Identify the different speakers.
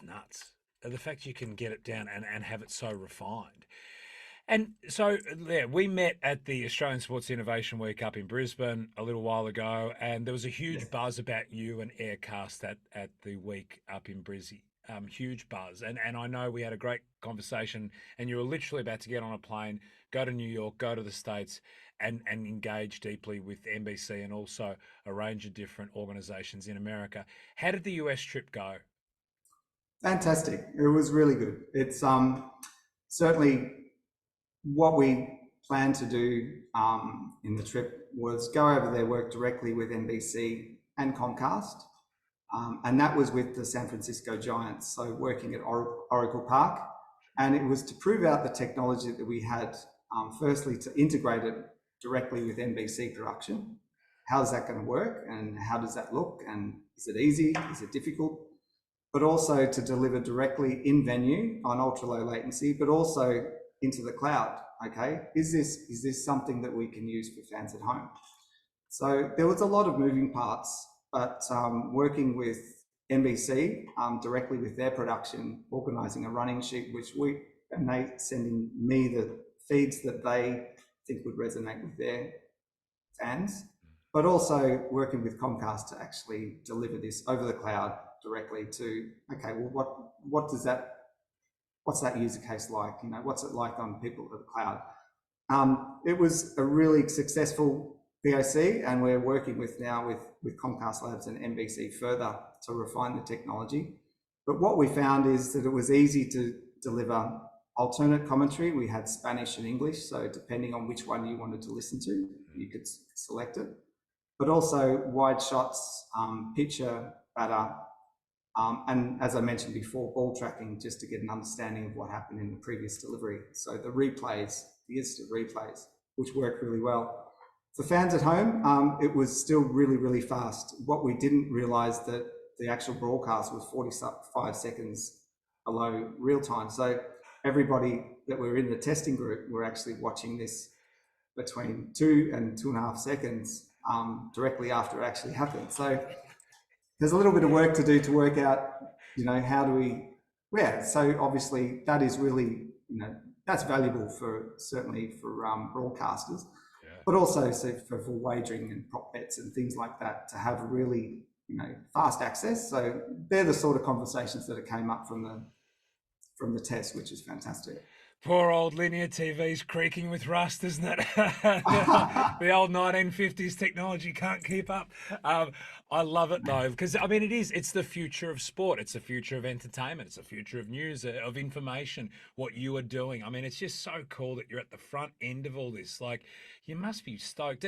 Speaker 1: nuts. The fact you can get it down and have it so refined. And so, yeah, we met at the Australian Sports Innovation Week up in Brisbane a little while ago, and there was a huge
Speaker 2: Yes.
Speaker 1: buzz about you and Aircast at the week up in Brizzy. Huge buzz. And I know we had a great conversation, and you were literally about to get on a plane, go to New York, go to the States, and engage deeply with NBC and also a range of different organizations in America. How did the US trip go?
Speaker 2: Fantastic. It was really good. It's certainly what we planned to do in the trip was go over there, work directly with NBC and Comcast, and that was with the San Francisco Giants. So working at Oracle Park, and it was to prove out the technology that we had. Firstly, to integrate it directly with NBC production. How's that going to work, and how does that look, and is it easy? Is it difficult? But also to deliver directly in venue on ultra low latency, but also into the cloud. Okay, is this something that we can use for fans at home? So there was a lot of moving parts, but working with NBC directly with their production, organising a running sheet, and they sending me the feeds that they think would resonate with their fans, but also working with Comcast to actually deliver this over the cloud directly to, okay, well, what's that user case like? You know, what's it like on people at the cloud? It was a really successful POC, and we're working now with Comcast Labs and NBC further to refine the technology. But what we found is that it was easy to deliver alternate commentary. We had Spanish and English, so depending on which one you wanted to listen to, you could select it. But also wide shots, picture, batter, and as I mentioned before, ball tracking, just to get an understanding of what happened in the previous delivery. So the replays, the instant replays, which worked really well. For fans at home, it was still really, really fast. What we didn't realize that the actual broadcast was 45 seconds below real time. So everybody that were in the testing group were actually watching this between 2 and 2.5 seconds directly after it actually happened. So there's a little bit of work to do to work out, you know, how do we, yeah, so obviously that is really, you know, that's valuable for certainly for broadcasters,
Speaker 1: Yeah.
Speaker 2: but also so for wagering and prop bets and things like that to have really, you know, fast access. So they're the sort of conversations that came up from the test, which is fantastic.
Speaker 1: Poor old linear TV's creaking with rust, isn't it? The old 1950s technology can't keep up. I love it though, because I mean, it's the future of sport. It's the future of entertainment. It's the future of news, of information, what you are doing. I mean, it's just so cool that you're at the front end of all this. Like, you must be stoked. And